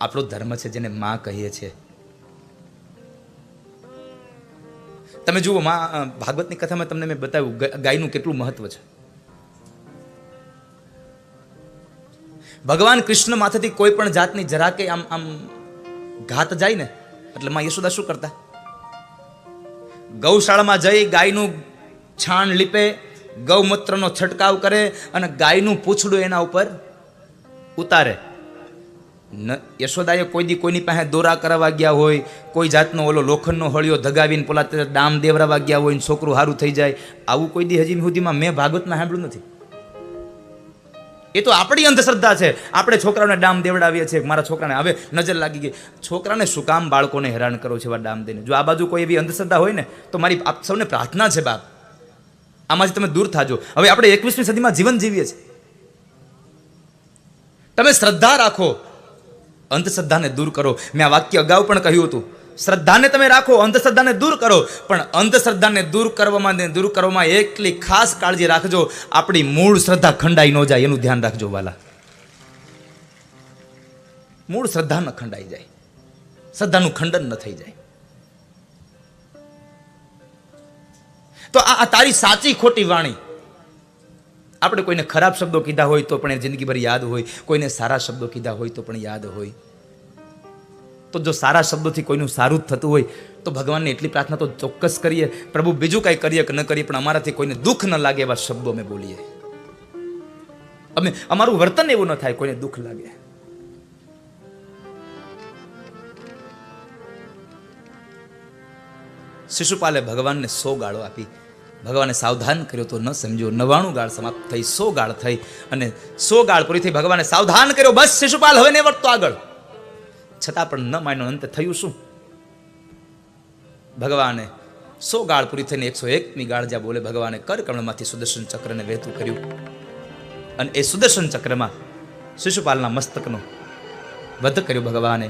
આપણો ધર્મ છે જેને માં કહીએ છીએ. તમે જુઓ, માં ભાગવતની કથામાં તમને મેં બતાવ્યું ગાયનું કેટલું મહત્વ છે. ભગવાન કૃષ્ણ માથેથી કોઈ પણ જાતની જરા કે આમ ઘાત જાય ને, એટલે માં યશોદા શું કરતા? ગૌશાળામાં જઈ ગાયનું છાણ લીપે, ગૌમૂત્રનો છંટકાવ કરે અને ગાયનું પૂંછડું એના ઉપર ઉતારે. યશોદાએ કોઈ દી કોઈની પાસે દોરા કરાવવા ગયા હોય, કોઈ જાતનો ઓલો લોખંડનો હળિયો ધગાવીને પોલા ડામ દેવરાવા ગયા હોય, છોકરું સારું થઈ જાય, આવું કોઈ દી હજી સુધીમાં મેં ભાગવતમાં સાંભળ્યું નથી. એ તો આપણી અંધશ્રદ્ધા છે. આપણે છોકરાઓને ડામ દેવડાવીએ છીએ. મારા છોકરાને હવે નજર લાગી ગઈ. છોકરાને શું કામ બાળકોને હેરાન કરો છો એવા ડામ દઈને? જો આ બાજુ કોઈ એવી અંધશ્રદ્ધા હોય ને, તો મારી આપ સૌને પ્રાર્થના છે, બાપ, આમાંથી તમે દૂર થાજો. હવે આપણે 21મી સદીમાં જીવન જીવીએ છીએ. તમે શ્રદ્ધા રાખો, અંધશ્રદ્ધાને દૂર કરો. મેં આ વાક્ય અગાઉ પણ કહ્યું હતું. શ્રદ્ધાને તમે રાખો, અંધશ્રદ્ધાને દૂર કરો. પણ અંધશ્રદ્ધાને દૂર કરવામાં એટલી ખાસ કાળજી રાખજો, આપણી મૂળ શ્રદ્ધા ખંડાઈ ન જાય, એનું ધ્યાન રાખજો વાલા. મૂળ શ્રદ્ધા ન ખંડાઈ જાય, શ્રદ્ધાનું ખંડન ન થઈ જાય. તો આ તારી સાચી ખોટી વાણી. આપણે કોઈને ખરાબ શબ્દો કીધા હોય તો પણ એ જિંદગીભર યાદ હોય, કોઈને સારા શબ્દો કીધા હોય તો પણ યાદ હોય. તો જો સારા શબ્દોથી કોઈનું સારું જ થતું હોય તો ભગવાનને એટલી પ્રાર્થના તો ચોક્કસ કરીએ, પ્રભુ બીજું કાંઈ કરીએ કે ન કરીએ પણ અમારાથી કોઈને દુઃખ ન લાગે એવા શબ્દો અમે બોલીએ. અમારું વર્તન એવું ન થાય કોઈને દુઃખ લાગે. શિશુપાલે ભગવાનને 100 ગાળો આપી. ભગવાને સાવધાન કર્યો તો ન સમજ્યો. 99 ગાળ સમાપ્ત થઈ, 100 ગાળ થઈ અને 100 ગાળ પૂરી થઈ. ભગવાને સાવધાન કર્યો, બસ શિશુપાલ હવે ને વર્તો આગળ. છતાં પણ ન માન્યો. અંતે થયું શું? ભગવાને 100 ગાળ પૂરી થઈને 101મી ગાળ જ્યાં બોલે, ભગવાને કરકમળમાંથી સુદર્શન ચક્રને વહેતું કર્યું અને એ સુદર્શન ચક્રમાં શિશુપાલના મસ્તકનો વધ કર્યો. ભગવાને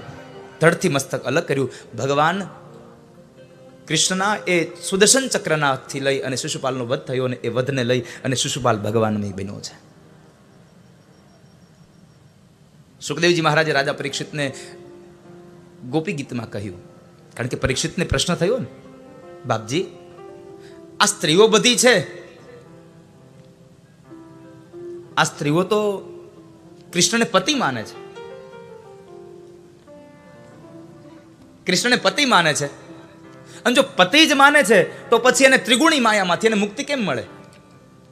ધડથી મસ્તક અલગ કર્યું. ભગવાન કૃષ્ણના એ સુદર્શન ચક્રનાથી લઈ અને શિશુપાલનો વધ થયો અને એ વધને લઈ અને શિશુપાલ ભગવાનમય બન્યો છે. સુખદેવજી મહારાજે રાજા પરીક્ષિતને ગોપી ગીતમાં કહ્યું, કારણ કે પરીક્ષિતને પ્રશ્ન થયો ને, બાપજી આ સ્ત્રીઓ બધી છે, આ સ્ત્રીઓ તો કૃષ્ણને પતિ માને છે, કૃષ્ણને પતિ માને છે, અને જો પતિ જ માને છે તો પછી એને ત્રિગુણી માયામાંથી એને મુક્તિ કેમ મળે?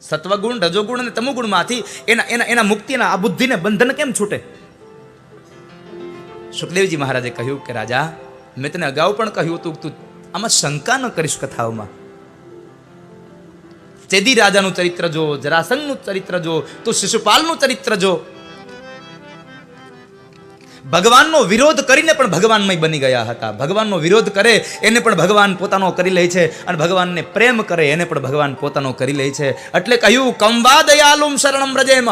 સત્વગુણ, રજોગુણ અને તમોગુણમાંથી એના મુક્તિના આ બુદ્ધિને બંધન કેમ છૂટે? સુખદેવજી મહારાજે કહ્યું કે રાજા, મેં તને અગાઉ પણ કહ્યું હતું કે તું આમાં શંકા ન કરીશ. કથાઓમાં ચેદી રાજાનું ચરિત્ર જો, જરાસંઘનું ચરિત્ર જો, તું શિશુપાલનું ચરિત્ર જો. ભગવાનનો વિરોધ કરીને પણ ભગવાનમય બની ગયા હતા. ભગવાનનો વિરોધ કરે એને પણ ભગવાન પોતાનો કરી લે છે, અને ભગવાનને પ્રેમ કરે એને પણ ભગવાન પોતાનો કરી લે છે. એટલે કહ્યું કંવા દયાલુમ શરણમ વ્રજેમ.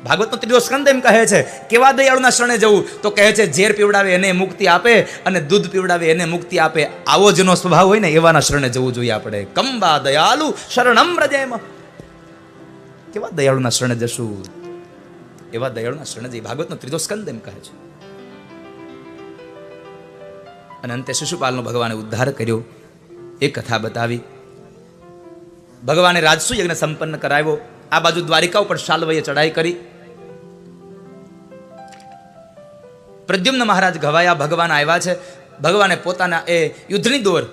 ભાગવતનો 3જો સ્કંદ એમ કહે છે, કેવા દયાળુના શરણે જવું? તો કહે છે ઝેર પીવડાવે એને મુક્તિ આપે અને દૂધ પીવડાવે એને મુક્તિ આપે. આવો જેનો સ્વભાવ હોય ને એવાના શરણે જવું જોઈએ આપણે. કંવા દયાલુ શરણમ વ્રજેમ. કેવા દયાળુના શરણે જશું? એવા દયાળુના શરણે જઈએ. ભાગવતનો 3જો સ્કંદ એમ કહે છે. અને અંતે શિશુપાલનો ભગવાને ઉદ્ધાર કર્યો, એ કથા બતાવી. ભગવાને રાજસુ યજ્ઞ સંપન્ન કરાવ્યો. આ બાજુ દ્વારિકા ઉપર શાલ્વએ ચડાઈ કરી. પ્રદ્યુમ્ન મહારાજ ઘવાયા, ભગવાન આવ્યા છે. ભગવાને પોતાના એ યુદ્ધની દોર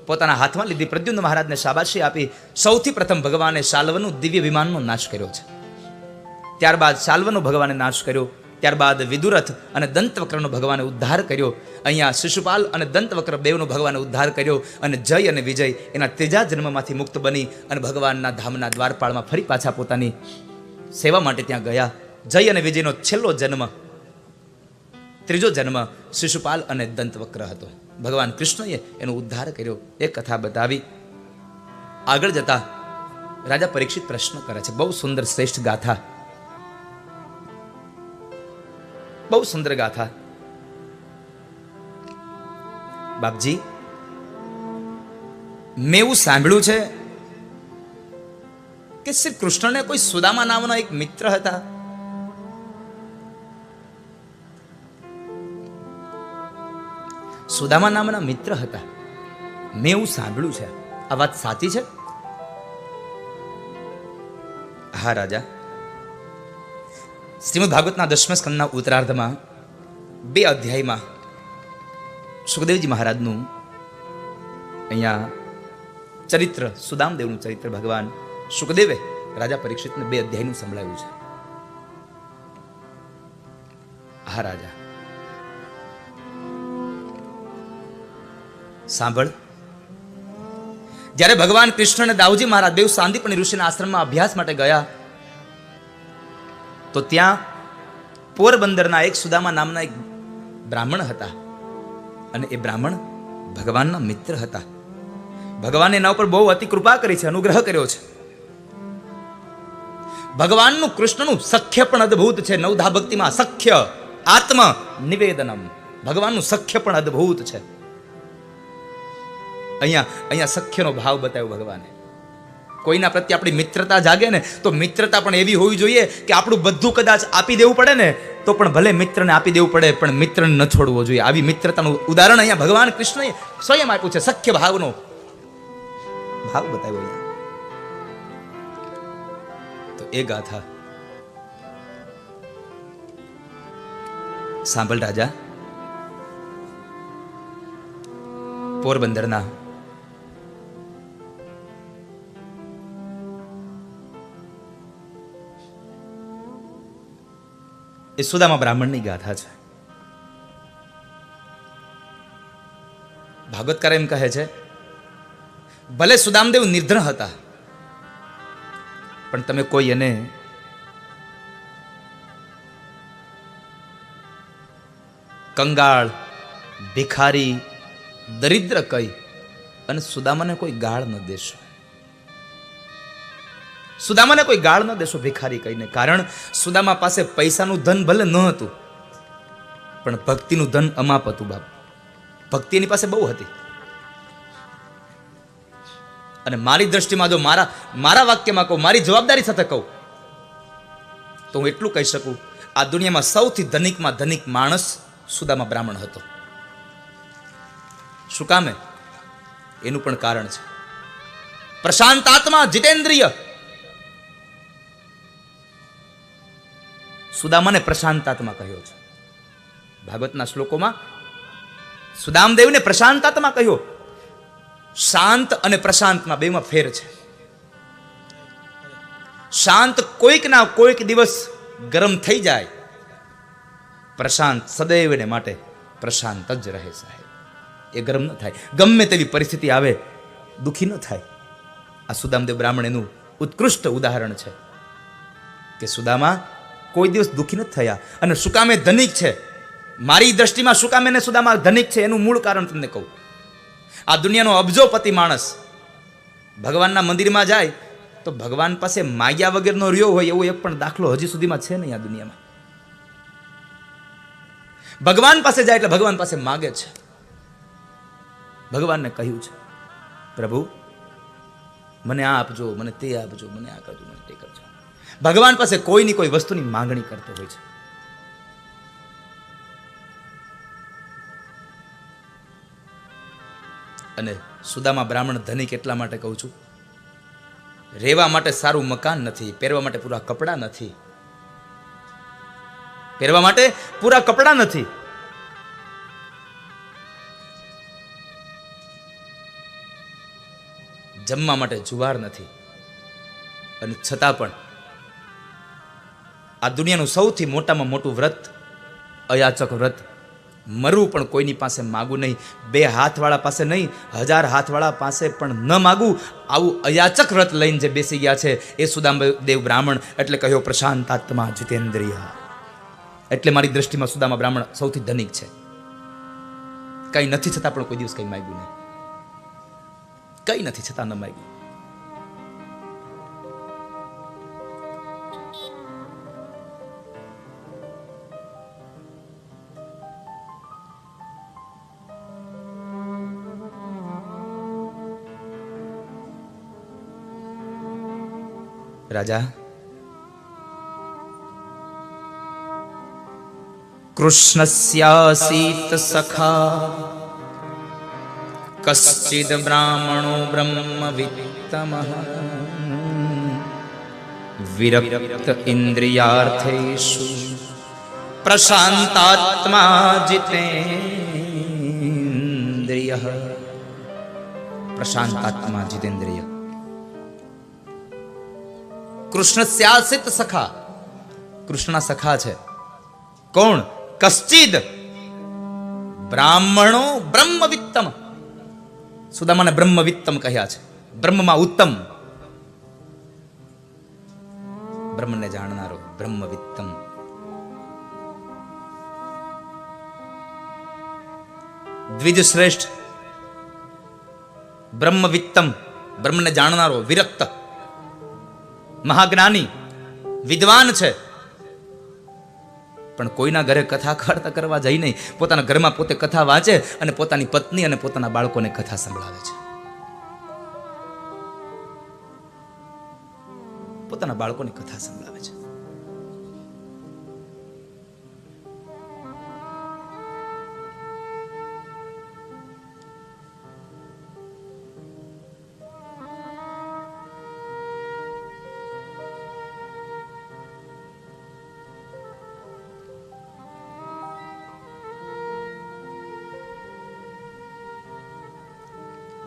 પોતાના હાથમાં લીધી. પ્રદ્યુમ્ન મહારાજને શાબાશી આપી. સૌથી પ્રથમ ભગવાને શાલ્વનું દિવ્ય વિમાનનો નાશ કર્યો છે. ત્યારબાદ શાલ્વનો ભગવાને નાશ કર્યો. ત્યારબાદ વિદુરથ અને દંતવક્રનો ભગવાને ઉદ્ધાર કર્યો. અહીંયા શિશુપાલ અને દંતવક્ર બેવનો ભગવાને ઉદ્ધાર કર્યો. અને જય અને વિજય એના 3જા જન્મમાંથી મુક્ત બની અને ભગવાનના ધામના દ્વારપાળમાં ફરી પાછા પોતાની સેવા માટે ત્યાં ગયા. જય અને વિજયનો છેલ્લો જન્મ, 3જો જન્મ શિશુપાલ અને દંતવક્ર હતો. ભગવાન કૃષ્ણએ એનો ઉદ્ધાર કર્યો. એ કથા બતાવી. આગળ જતા રાજા પરીક્ષિત પ્રશ્ન કરે છે, બહુ સુંદર શ્રેષ્ઠ ગાથા, બહુ સુંદર ગાથા. બાપજી, મેં એવું સાંભળ્યું છે કે શ્રી કૃષ્ણને કોઈ સુદામા નામનો એક મિત્ર હતા. સુદામા નામના મિત્ર હતા. મેં એવું સાંભળ્યું છે, આ વાત સાચી છે? હા રાજા. શ્રીમદ ભાગવતના 10મા સ્કંદના ઉત્તરાર્ધમાં 2 અધ્યાયમાં સુખદેવજી મહારાજનું અહીંયા ચરિત્ર, સુદામદેવનું ચરિત્ર ભગવાન સુખદેવે રાજા પરીક્ષિતને 2 અધ્યાયનું સંભળાવ્યું છે. હા રાજા, સાંભળ. જ્યારે ભગવાન કૃષ્ણ અને દાઉજી મહારાજ બેઉ સાંદીપની ઋષિના આશ્રમમાં અભ્યાસ માટે ગયા, તો ત્યાં પોરબંદરના એક સુદામા નામના એક બ્રાહ્મણ હતા, અને એ બ્રાહ્મણ ભગવાનના મિત્ર હતા. ભગવાને એના ઉપર બહુ અતિ કૃપા કરી છે, અનુગ્રહ કર્યો છે. ભગવાનનું કૃષ્ણનું સખ્ય પણ અદ્ભુત છે. નવધા ભક્તિમાં સખ્ય આત્મ નિવેદનમ, ભગવાનનું સખ્ય પણ અદ્ભુત છે. અહીંયા સખ્યનો ભાવ બતાવ્યો ભગવાને. કોઈના પ્રત્યે આપણી મિત્રતા જાગે ને, તો મિત્રતા પણ એવી હોવી જોઈએ કે આપણું બધું કદાચ આપી દેવું પડે ને, તો પણ ભલે મિત્રને આપી દેવું પડે, પણ મિત્રને ન છોડવો જોઈએ. આવી મિત્રતાનું ઉદાહરણ અહીંયા ભગવાન કૃષ્ણએ સ્વયં આપ્યું છે. સખ્ય ભાવનો ભાવ બતાવ્યો અહીંયા. તો એ ગાથા સાંભળ રાજા. પોરબંદરના એ સુદામા બ્રાહ્મણની ગાથા છે. ભાગવતકાર એમ કહે છે, ભલે સુદામદેવ નિર્ધન હતા, પણ તમે કોઈ એને કંગાળ, ભિખારી, દરિદ્ર કહી અને સુદામાને કોઈ ગાળ ન દેશો. સુદામાને કોઈ ગાળ ન દેશો ભિખારી કહીને. કારણ સુદામા પાસે પૈસાનું ધન ભલે ન હતું, પણ ભક્તિનું ધન અમાપ હતું. બાપ, ભક્તિ એની પાસે બહુ હતી. અને મારી દ્રષ્ટિમાં જો મારા વાક્યમાં કહું, મારી જવાબદારી સાથે કહું, તો હું એટલું કહી શકું, આ દુનિયામાં સૌથી ધનિકમાં ધનિક માણસ સુદામા બ્રાહ્મણ હતો. શું કામે? એનું પણ કારણ છે. પ્રશાંત આત્મા, જીતેન્દ્રિય. સુદામાને પ્રશાંત આત્મા કહ્યો છે ભાગવતના શ્લોકોમાં. સુદામદેવને પ્રશાંત આત્મા કહ્યો. શાંત અને પ્રશાંતમાં બેમાં ફેર છે. શાંત કોઈક ના કોઈક દિવસ ગરમ થઈ જાય, પ્રશાંત સદૈવને માટે પ્રશાંત જ રહે સાહેબ. એ ગરમ ન થાય, ગમે તેવી પરિસ્થિતિ આવે દુઃખી ન થાય. આ સુદામદેવ બ્રાહ્મણ એનું ઉત્કૃષ્ટ ઉદાહરણ છે કે સુદામા કોઈ દિવસ દુઃખી નથી થયા. અને સુકામે ધનિક છે. મારી દ્રષ્ટિમાં સુકામે ને સુદામા ધનિક છે, એનું મૂળ કારણ તમને કહું. આ દુનિયાનો અબજોપતિ માણસ ભગવાનના મંદિરમાં જાય તો ભગવાન પાસે માગ્યા વગરનો રહ્યો હોય એવો એક પણ દાખલો હજી સુધીમાં છે નહીં આ દુનિયામાં. ભગવાન પાસે જાય એટલે ભગવાન પાસે માગે છે. ભગવાનને કહ્યું છે, પ્રભુ મને આ આપજો, મને તે આપજો, મને આ કરજો, મને તે કરજો. ભગવાન પાસે કોઈની કોઈ વસ્તુની માંગણી કરતો હોય છે. અને સુદામા બ્રાહ્મણ ધનિક એટલા માટે કહું છું, રહેવા માટે સારું મકાન નથી, પહેરવા માટે પૂરા કપડાં નથી, પહેરવા માટે પૂરા કપડાં નથી. જમવા માટે જુવાર નથી. અને છતાં પણ આ દુનિયાનું સૌથી મોટામાં મોટું વ્રત અયાચક વ્રત, મરવું પણ કોઈની પાસે માગવું નહીં. 2 હાથવાળા પાસે નહીં, 1000 હાથવાળા પાસે પણ ન માગવું. આવું અયાચક વ્રત લઈને જે બેસી ગયા છે એ સુદામદેવ બ્રાહ્મણ. એટલે કહ્યો પ્રશાંતાત્મા જીતેન્દ્રિય. એટલે મારી દ્રષ્ટિમાં સુદામા બ્રાહ્મણ સૌથી ધનિક છે. કઈ નથી છતાં પણ કોઈ દિવસ કઈ માગ્યું નહીં. કઈ નથી છતાં ન માગ્યું. રાજા, કૃષ્ણસ્યાસીત સખા કશ્ચિદ બ્રાહ્મણો બ્રહ્મવિત્તમઃ વિરક્ત ઇન્દ્રિયાર્થેષુ પ્રશાંતાત્મા જીતેન્દ્રિયઃ. પ્રશાંતાત્મા જીતેન્દ્રિય. કૃષ્ણ સ્યાસિત સખા. કૃષ્ણના સખા છે કોણ? કશ્ચિદ બ્રાહ્મણો બ્રહ્મવિત્તમ. સુદામાને બ્રહ્મવિત્તમ કહ્યા છે, બ્રહ્મમાં ઉત્તમ, બ્રહ્મને જાણનારો બ્રહ્મવિત્તમ. દ્વિજ શ્રેષ્ઠ બ્રહ્મવિત્તમ, બ્રહ્મને જાણનારો, વિરક્ત, મહાજ્ઞાની, વિદ્વાન છે, પણ કોઈના ઘરે કથા વાર્તા કરવા જાય નહીં. પોતાના ઘરમાં પોતે કથા વાંચે અને પોતાની પત્ની અને પોતાના બાળકોને કથા સંભળાવે છે. પોતાના બાળકોની કથા સંભળાવે છે.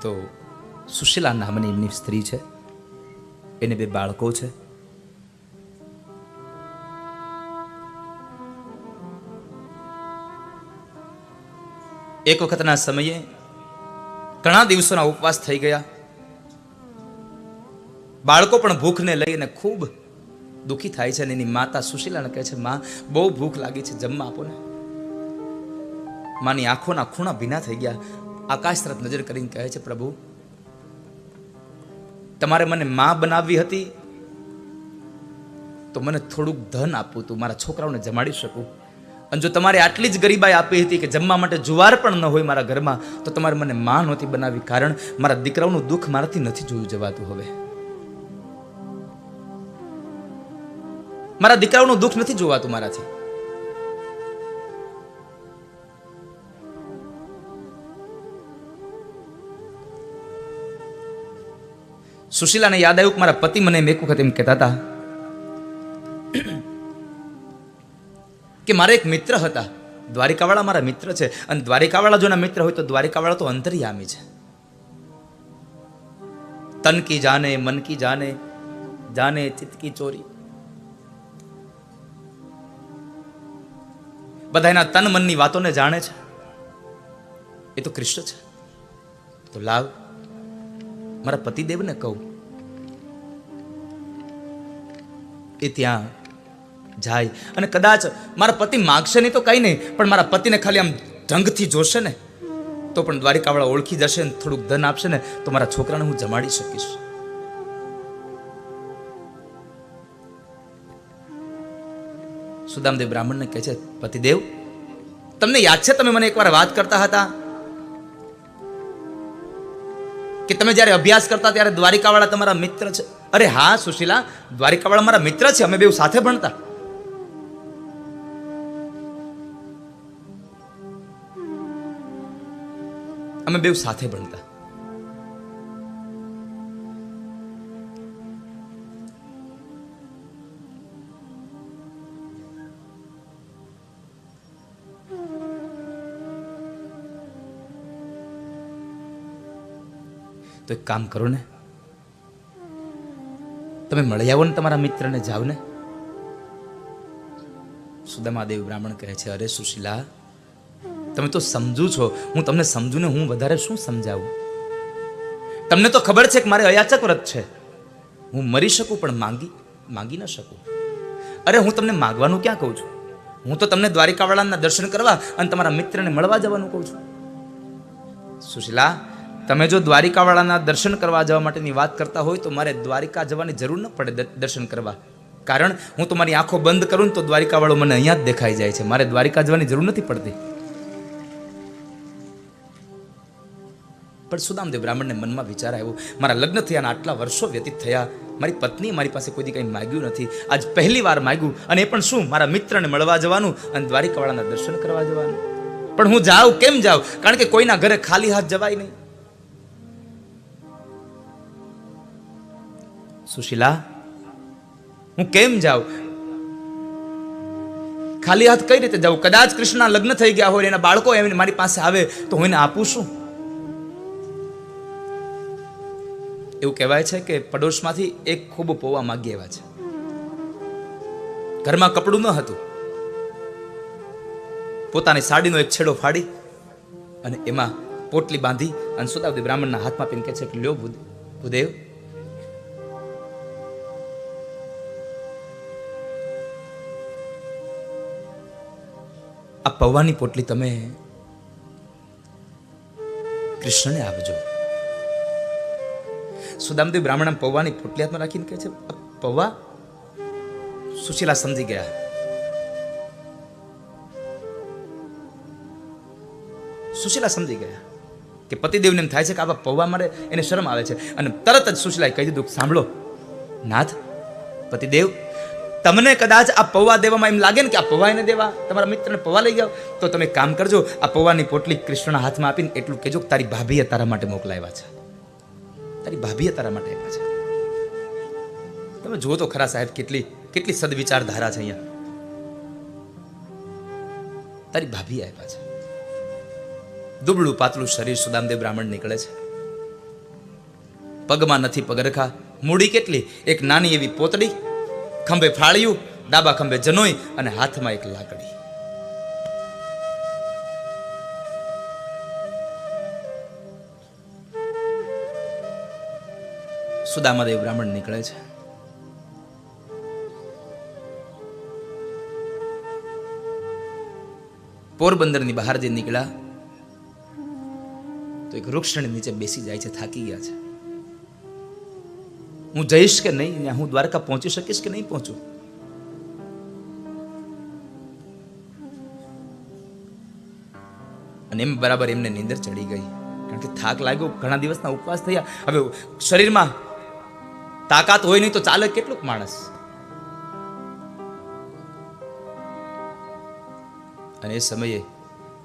તો સુશીલા નામની એમની સ્ત્રી છે, એને 2 બાળકો છે. એક વખતના સમયે ઘણા દિવસોના ઉપવાસ થઈ ગયા. બાળકો પણ ભૂખને લઈને ખૂબ દુઃખી થાય છે અને એની માતા સુશીલાને કહે છે, માં બહુ ભૂખ લાગી છે, જમવા આપો ને. માની આંખોના ખૂણા ભીના થઈ ગયા. આકાશ તરફ નજર કરીને કહે છે, પ્રભુ તમારે મને માં બનાવવી હતી તો મને થોડુંક ધન આપવું તું, મારા છોકરાઓને જમાડી શકું. અને જો તમારે આટલી જ ગરીબાઈ આપી હતી કે જમવા માટે જુવાર પણ ન હોય મારા ઘરમાં, તો તમારે મને માં નહોતી બનાવી. કારણ મારા દીકરાઓનું દુઃખ મારાથી નથી જોયું જવાતું. હવે મારા દીકરાઓનું દુઃખ નથી જોવાતું મારાથી. સુશીલાને યાદ આવ્યું કે મારા પતિ મને એક વખત એમ કહેતા હતા કે મારા એક મિત્ર હતા, દ્વારિકાવાળા મારા મિત્ર છે, અને દ્વારિકાવાળા જોના મિત્ર હોય તો દ્વારિકાવાળા તો અંતર્યામી છે. તન કી જાને, મન કી જાને, જાને ચિત્ત કી ચોરી. બધા એના તન મનની વાતોને જાણે છે. એ તો કૃષ્ણ છે. તો લાવ મારા પતિદેવને કહું. એ ત્યાં જાય અને કદાચ મારા પતિ માગશે નહીં તો કઈ નહીં, પણ મારા પતિને ખાલી આમ ઢંગથી જોશે ને તો પણ દ્વારિકાવાળા ઓળખી જશે ને થોડુંક ધન આપશે ને તો મારા છોકરાને હું જમાડી શકીશ. સુદામદેવ બ્રાહ્મણને કહે છે, પતિદેવ તમને યાદ છે તમે મને એકવાર વાત કરતા હતા કે તમે જ્યારે અભ્યાસ કરતા ત્યારે દ્વારિકાવાળા તમારા મિત્ર છે? અરે હા સુશીલા, દ્વારિકાવાળા મારા મિત્ર છે, અમે બેઉ સાથે ભણતા. અમે બેઉ સાથે ભણતા. તો એક કામ કરો ને, તમે મળી આવો ને તમારા મિત્રને, જાઓ ને. સુદામાદેવ બ્રાહ્મણ કહે છે, અરે સુશીલા તમે તો સમજુ છો, હું તમને સમજુ ને હું વધારે શું સમજાવું? તમને તો ખબર છે કે મારે અયાચક વ્રત છે, હું મરી શકું પણ માંગી ન શકું. અરે હું તમને માગવાનું ક્યાં કહું છું, હું તો તમને દ્વારિકાવાળાના દર્શન કરવા અને તમારા મિત્રને મળવા જવાનું કહું છું. સુશીલા તમે જો દ્વારિકાવાળાના દર્શન કરવા જવા માટેની વાત કરતા હોય તો મારે દ્વારિકા જવાની જરૂર ન પડે દર્શન કરવા. કારણ હું તો મારી આંખો બંધ કરું ને તો દ્વારિકાવાળો મને અહીંયા જ દેખાઈ જાય છે, મારે દ્વારિકા જવાની જરૂર નથી પડતી. પણ સુદામદેવ બ્રાહ્મણને મનમાં વિચાર આવ્યો, મારા લગ્ન થયાના આટલા વર્ષો વ્યતીત થયા, મારી પત્ની મારી પાસે કોઈ દી કંઈ માગ્યું નથી, આજ પહેલી વાર માગ્યું, અને એ પણ શું, મારા મિત્રને મળવા જવાનું અને દ્વારિકાવાળાના દર્શન કરવા જવાનું. પણ હું જાઉં કેમ જાઉં? કારણ કે કોઈના ઘરે ખાલી હાથ જવાય નહીં. સુશીલા, હું કેમ જાઉં? ખાલી હાથ કઈ રીતે જાઉં? કદાચ કૃષ્ણના લગ્ન થઈ ગયા હોય, એના બાળકો એમને મારી પાસે આવે તો હું એને આપું શું? એવું કહેવાય છે કે પડોશમાંથી એક ખૂબ પૌવા માગી આવ્યા છે. ઘરમાં કપડું ન હતું, પોતાની સાડીનો એક છેડો ફાડી અને એમાં પોટલી બાંધી અને સુદામદેવ બ્રાહ્મણના હાથમાં પીને કહે છે કે લ્યો ભૂદેવ, આ પૌવાની પોટલી તમે કૃષ્ણને આપજો. સુદામદેવ બ્રાહ્મણ પૌવાની પોટલી હાથમાં રાખીને કહે છે પૌવા. સુશીલા સમજી ગયા. સુશીલા સમજી ગયા કે પતિદેવને એમ થાય છે કે આવા પૌવા મારે, એને શરમ આવે છે. અને તરત જ સુશીલાએ કહી દીધું, સાંભળો નાથ, પતિદેવ, તમને કદાચ આ પૌવા દેવામાં એમ લાગે ને કે આ પૌવા એને દેવા, તમારા મિત્રને પૌવા લઈ જાઓ, તો તમે કામ કરજો, આ પૌવાની પોટલી કૃષ્ણના હાથમાં આપીને એટલું કહેજો કે તારી ભાભીએ તારા માટે મોકલાવ્યા છે. તારી ભાભીએ તારા માટે આપ્યા છે. તમે જુઓ તો ખરા સાહેબ, કેટલી સદવિચારધારા છે અહીંયા. તારી ભાભી આપ્યા છે. દુબળું પાતળું શરીર સુદામદેવ બ્રાહ્મણ નીકળે છે. પગમાં નથી પગરખા, મૂડી કેટલી, એક નાની એવી પોતડી, ખંભે ફાળિયું, ડાબા ખંભે જનોઈ અને હાથમાં એક લાકડી. સુદામાદેવ બ્રાહ્મણ નીકળે છે. પોરબંદરની બહાર જે નીકળ્યા તો એક વૃક્ષની નીચે બેસી જાય છે. થાકી ગયા છે. હું જઈશ કે નહીં, હું દ્વારકા પહોંચી શકીશ કે નહીં પહોંચું? અને એમ બરાબર એમને નીંદર ચડી ગઈ, કારણ કે થાક લાગ્યો, ઘણા દિવસના ઉપવાસ થયા. હવે શરીરમાં તાકાત હોય નહીં તો ચાલે કેટલુંક માણસ. અને એ સમયે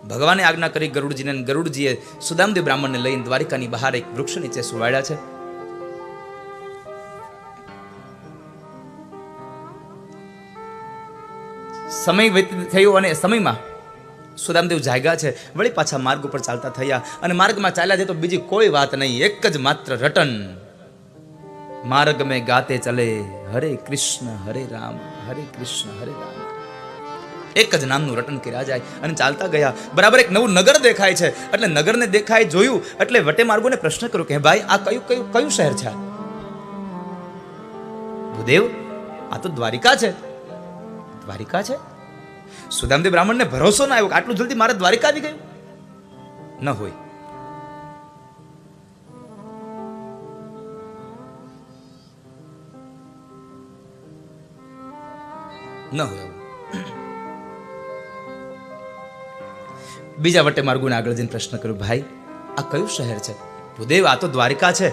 ભગવાને આજ્ઞા કરી ગરુડજીને, ગરુડજીએ સુદામદેવ બ્રાહ્મણને લઈને દ્વારિકાની બહાર એક વૃક્ષ નીચે સુવાડ્યા છે. સમય વ્યતીત થયો અને સમયમાં સુદામદેવ જાગ્યા છે. વળી પાછા માર્ગ ઉપર ચાલતા થયા અને માર્ગમાં ચાલ્યા છે તો બીજી કોઈ વાત નહીં, એક જ માત્ર રટન. માર્ગ મેં ગાતે ચલે હરે કૃષ્ણ હરે રામ, હરે કૃષ્ણ હરે રામ. એક જ નામનું રટન કર્યા જાય અને ચાલતા ગયા. બરાબર એક નવું નગર દેખાય છે. એટલે નગરને દેખાય જોયું એટલે વટે માર્ગોને પ્રશ્ન કર્યો કે ભાઈ આ કયું શહેર છે? ભૂદેવ, આ તો દ્વારિકા છે. દ્વારિકા છે? સુદામદેવ બ્રાહ્મણને ભરોસો ના આવ્યો કે આટલું જલ્દી મારે દ્વારિકા આવી ગયું. ન હોય, ન હોય. બીજા વટે માર્ગોને આગળ જઈને પ્રશ્ન કર્યો, ભાઈ આ કયું શહેર છે? ભૂદેવ, આ તો દ્વારિકા છે.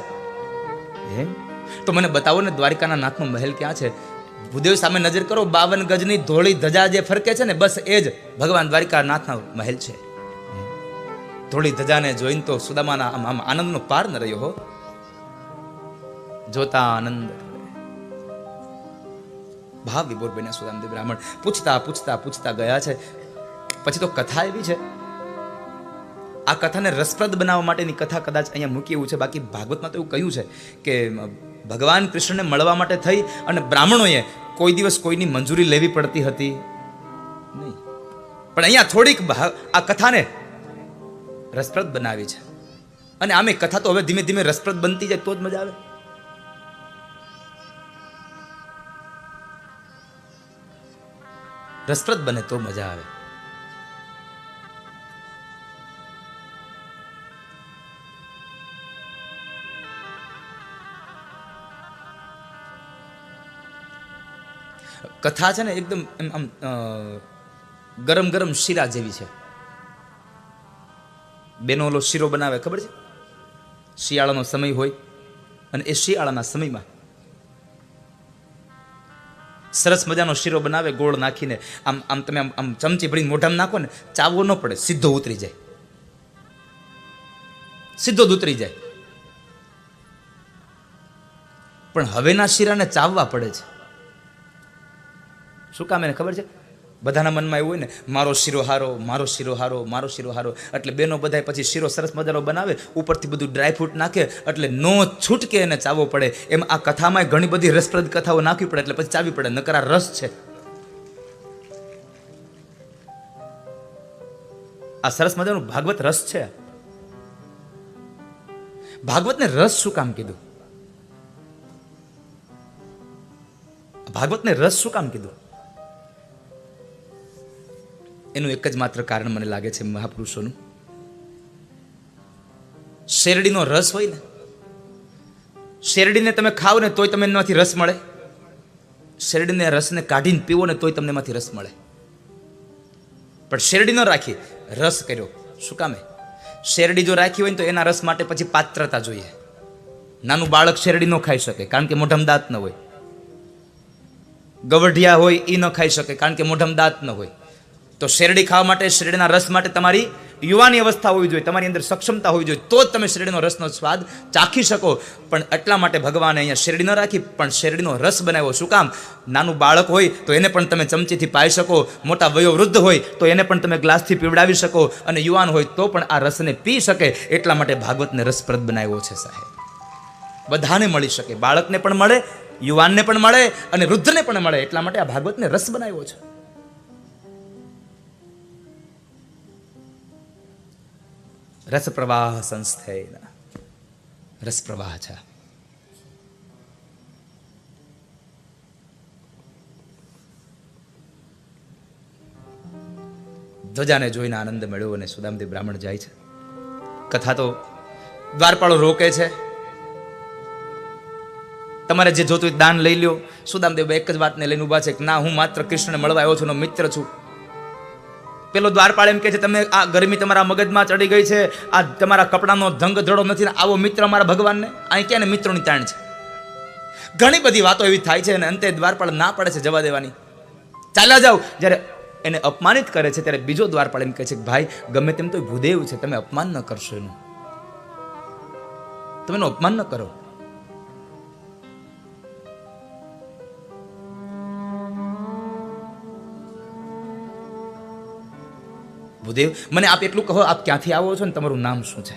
એમ? તો મને બતાવો ને દ્વારિકાના નાથનો મહેલ ક્યાં છે? ભૂદેવ સામે નજર કરો, 52 ગજની ધોળી ધજા જે ફરકે છે ને, બસ એ જ ભગવાન દ્વારિકાનાથનો મહેલ છે. ધોળી ધજાને જોઈને તો સુદામાના આમ આનંદનો પાર ન રહ્યો હો. જોતા આનંદ ભાવ વિભોર બન્યા સુદામદેવ બ્રાહ્મણ. પૂછતા પૂછતા પૂછતા ગયા છે. પછી તો કથા એવી છે, આ કથાને રસપ્રદ બનાવવા માટેની કથા કદાચ અહીંયા મૂકી એવું છે. બાકી ભાગવતમાં તો એવું કહ્યું છે કે ભગવાન કૃષ્ણને મળવા માટે થઈ અને બ્રાહ્મણોએ કોઈ દિવસ કોઈની મંજૂરી લેવી પડતી હતી નહીં. પણ અહીંયા થોડીક આ કથાને રસપ્રદ બનાવી છે. અને આમે કથા તો હવે ધીમે ધીમે રસપ્રદ બનતી જાય તો જ મજા આવે. રસપ્રદ બને તો મજા આવે. કથા છે ને એકદમ આમ ગરમ ગરમ શીરા જેવી છે. બેનો ઓલો શીરો બનાવે ખબર છે? શિયાળાનો સમય હોય અને એ શિયાળાના સમયમાં સરસ મજાનો શીરો બનાવે ગોળ નાખીને. આમ આમ તમે આમ ચમચી ભરીને મોઢામાં નાખો ને, ચાવવો ન પડે, સીધો ઉતરી જાય, સીધો જ ઉતરી જાય. પણ હવેના શીરાને ચાવવા પડે છે. શું કામ? એને ખબર છે, બધાના મનમાં એવું હોય ને, મારો શીરો હારો, મારો શીરો હારો, મારો શીરો હારો. એટલે બેનો બધા પછી શીરો સરસ મજાનો બનાવે, ઉપરથી બધું ડ્રાયફ્રૂટ નાખે, એટલે નો છૂટકે એને ચાવવો પડે. એમ આ કથામાં ઘણી બધી રસપ્રદ કથાઓ નાખવી પડે, એટલે પછી ચાવી પડે, નકર આ રસ છે. આ સરસ મજાનું ભાગવત રસ છે. ભાગવતને રસ શું કામ કીધું? ભાગવતને રસ શું કામ કીધું? એનું એક જ માત્ર કારણ મને લાગે છે મહાપુરુષોનું. શેરડીનો રસ હોય ને, શેરડીને તમે ખાવ ને તોય તમને એમાંથી રસ મળે. શેરડીને રસને કાઢીને પીવો ને તોય તમને એમાંથી રસ મળે. પણ શેરડી ન રાખી, રસ કર્યો. શું કામે? શેરડી જો રાખી હોય ને તો એના રસ માટે પછી પાત્રતા જોઈએ. નાનું બાળક શેરડી ન ખાઈ શકે, કારણ કે મોઢામાં દાંત ન હોય. ગવઢિયા હોય એ ન ખાઈ શકે, કારણ કે મોઢામાં દાંત ન હોય. તો શેરડી ખાવા માટે, શેરડીના રસ માટે તમારી યુવાની અવસ્થા હોવી જોઈએ, તમારી અંદર સક્ષમતા હોવી જોઈએ, તો જ તમે શેરડીનો રસનો સ્વાદ ચાખી શકો. પણ એટલા માટે ભગવાને અહીંયા શેરડી ન રાખી, પણ શેરડીનો રસ બનાવ્યો. શું કામ? નાનું બાળક હોય તો એને પણ તમે ચમચીથી પાઈ શકો, મોટા વયોવૃદ્ધ હોય તો એને પણ તમે ગ્લાસથી પીવડાવી શકો, અને યુવાન હોય તો પણ આ રસને પી શકે. એટલા માટે ભાગવતને રસપ્રદ બનાવ્યો છે સાહેબ. બધાને મળી શકે, બાળકને પણ મળે, યુવાનને પણ મળે, અને વૃદ્ધને પણ મળે. એટલા માટે આ ભાગવતને રસ બનાવ્યો છે. રસ પ્રવાહ સંસ્થેન, રસ પ્રવાહ છે. ધ્વજાને જોઈને આનંદ મળ્યો અને સુદામદેવ બ્રાહ્મણ જાય છે. કથા તો દ્વારપાળો રોકે છે, તમારે જે જોતું હોય દાન લઈ લ્યો. સુદામદેવ એક જ વાતને લઈને ઉભા છે કે ના, હું માત્ર કૃષ્ણને મળવા આવ્યો છું, મિત્ર છું. પેલો દ્વારપાળ એમ કે છે, તમે આ ગરમી તમારા મગજમાં ચડી ગઈ છે, આ તમારા કપડાનો ધંગ ધડો નથી, આવો મિત્ર અમારા ભગવાનને. અહીં ક્યાં ને મિત્રોની તાણ છે. ઘણી બધી વાતો એવી થાય છે, અને અંતે દ્વારપાળ ના પડે છે જવા દેવાની, ચાલ્યા જાવ. જ્યારે એને અપમાનિત કરે છે ત્યારે બીજો દ્વારપાળ એમ કહે છે કે ભાઈ, ગમે તેમ તો ભૂદેવ છે, તમે અપમાન ન કરશો એનું, તમે એનું અપમાન ન કરો. ભૂદેવ, મને આપ એટલું કહો, આપ ક્યાંથી આવો છો ને તમારું નામ શું છે?